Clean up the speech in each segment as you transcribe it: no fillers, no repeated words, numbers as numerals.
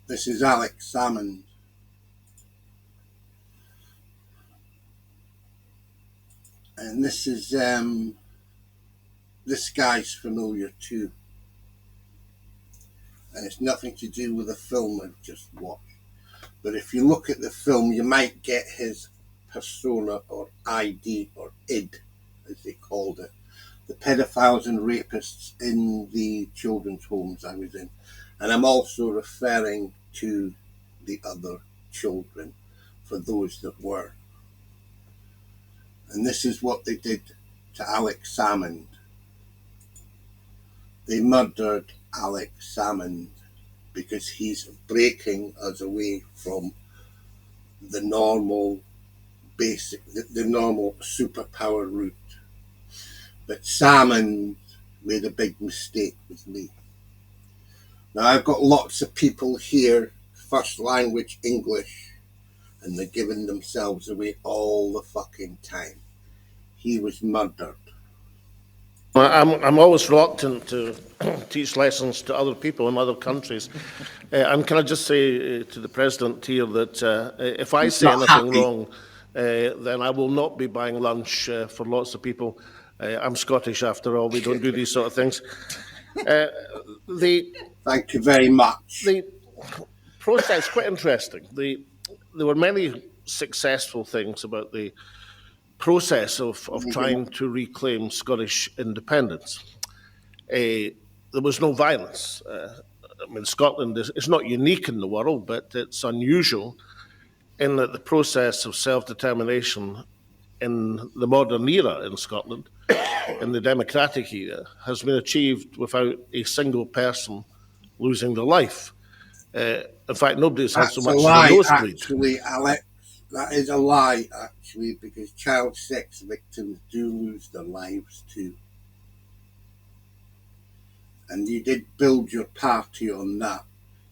This is Alex Salmond. And this guy's familiar too. And it's nothing to do with the film I've just watched. But if you look at the film, you might get his persona or ID or id, as they called it. The pedophiles and rapists in the children's homes I was in. And I'm also referring to the other children for those that were. And this is what they did to Alex Salmond. They murdered Alex Salmond because he's breaking us away from the normal the normal superpower route. But Salmond made a big mistake with me. Now I've got lots of people here, first language English, and they're giving themselves away all the fucking time. He was murdered. I'm always reluctant to teach lessons to other people in other countries. And can I just say to the President here that if I say anything wrong, then I will not be buying lunch for lots of people. I'm Scottish after all, we don't do these sort of things. Thank you very much. The process is quite interesting. There were many successful things about the process of trying to reclaim Scottish independence. There was no violence. I mean, Scotland is not unique in the world, but it's unusual in that the process of self-determination in the modern era in Scotland, in the democratic era, has been achieved without a single person losing their life. In fact, nobody's had so much as a nosebleed. Actually, Alex, that is a lie, actually, because child sex victims do lose their lives too. And you did build your party on that,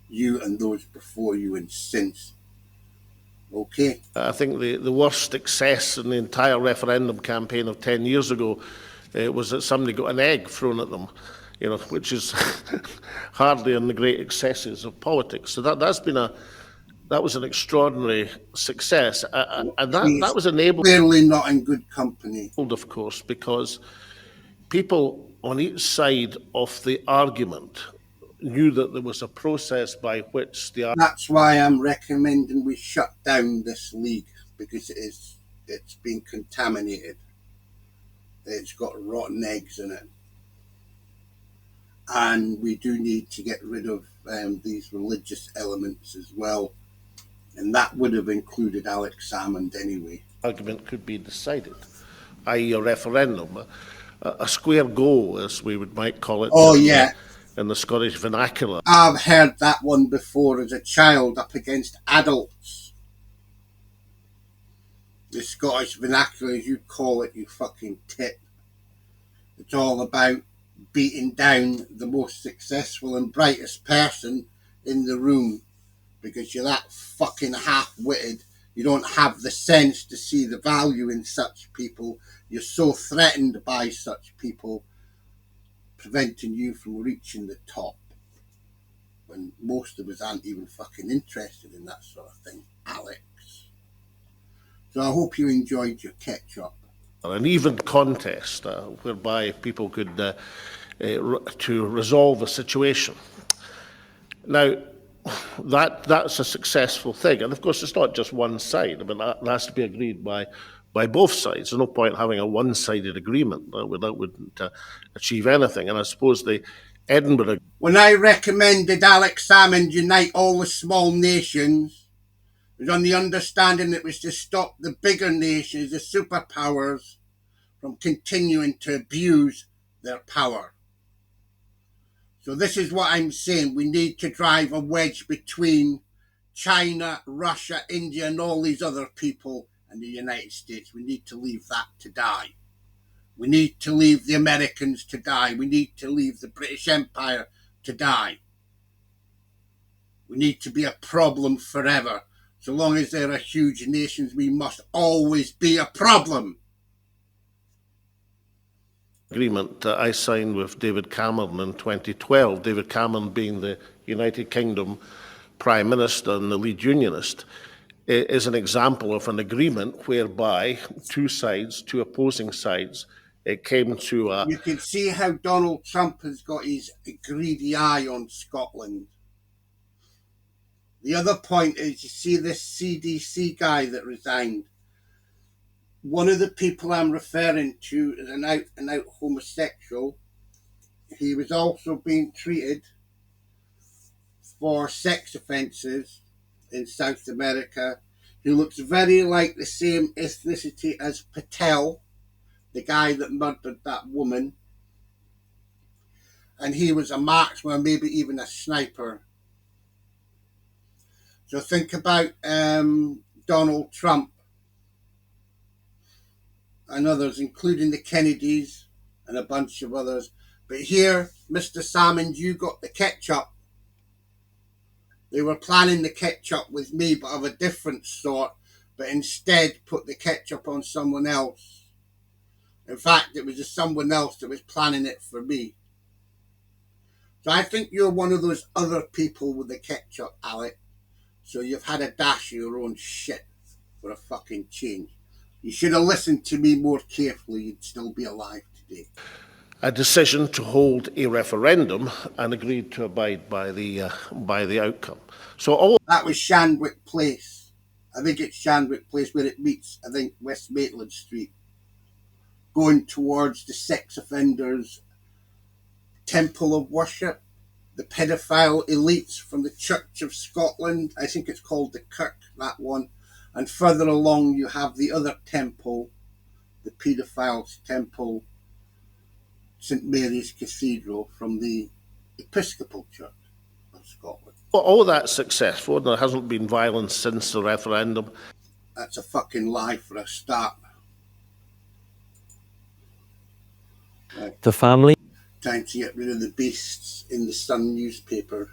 you and those before you and since. Okay? I think the worst excess in the entire referendum campaign of 10 years ago was that somebody got an egg thrown at them, which is hardly in the great excesses of politics. So that was an extraordinary success, and that was enabled. Clearly not in good company. Of course, because people on each side of the argument knew that there was a process by which That's why I'm recommending we shut down this league, because it's been contaminated. It's got rotten eggs in it. And we do need to get rid of these religious elements as well. And that would have included Alex Salmond anyway. Argument could be decided, i.e. a referendum, a square go, as we might call it. Oh, yeah. In the Scottish vernacular. I've heard that one before as a child up against adults. The Scottish vernacular, as you call it, you fucking tit. It's all about beating down the most successful and brightest person in the room, because you're that fucking half-witted. You don't have the sense to see the value in such people. You're so threatened by such people, preventing you from reaching the top, when most of us aren't even fucking interested in that sort of thing, Alex. So I hope you enjoyed your ketchup. An even contest whereby people could to resolve a situation. Now, that's a successful thing, and of course it's not just one side. I mean, that has to be agreed by both sides. There's no point having a one-sided agreement. That wouldn't achieve anything. And I suppose the Edinburgh... When I recommended Alex Salmond unite all the small nations, it was on the understanding that it was to stop the bigger nations, the superpowers, from continuing to abuse their power. So this is what I'm saying. We need to drive a wedge between China, Russia, India, and all these other people and the United States. We need to leave that to die. We need to leave the Americans to die. We need to leave the British Empire to die. We need to be a problem forever. So long as there are huge nations, we must always be a problem. Agreement that I signed with David Cameron in 2012, David Cameron being the United Kingdom Prime Minister and the lead unionist, is an example of an agreement whereby two opposing sides, it came to a... You can see how Donald Trump has got his greedy eye on Scotland. The other point is, you see this CDC guy that resigned. One of the people I'm referring to is an out and out homosexual. He was also being treated for sex offences in South America. He looks very like the same ethnicity as Patel, the guy that murdered that woman. And he was a marksman, maybe even a sniper. So think about Donald Trump and others, including the Kennedys and a bunch of others. But here, Mr. Salmond, you got the ketchup. They were planning the ketchup with me, but of a different sort, but instead put the ketchup on someone else. In fact, it was just someone else that was planning it for me. So I think you're one of those other people with the ketchup, Alec. So you've had a dash of your own shit for a fucking change. You should have listened to me more carefully. You'd still be alive today. A decision to hold a referendum and agreed to abide by the outcome. So all that was Shandwick Place. I think it's Shandwick Place where it meets, I think, West Maitland Street, going towards the sex offenders' temple of worship, the pedophile elites from the Church of Scotland. I think it's called the Kirk, that one. And further along, you have the other temple, the pedophiles' temple, St. Mary's Cathedral, from the Episcopal Church of Scotland. All that's successful, and there hasn't been violence since the referendum. That's a fucking lie for a start. Right. The family. Time to get rid of the beasts in the Sun newspaper.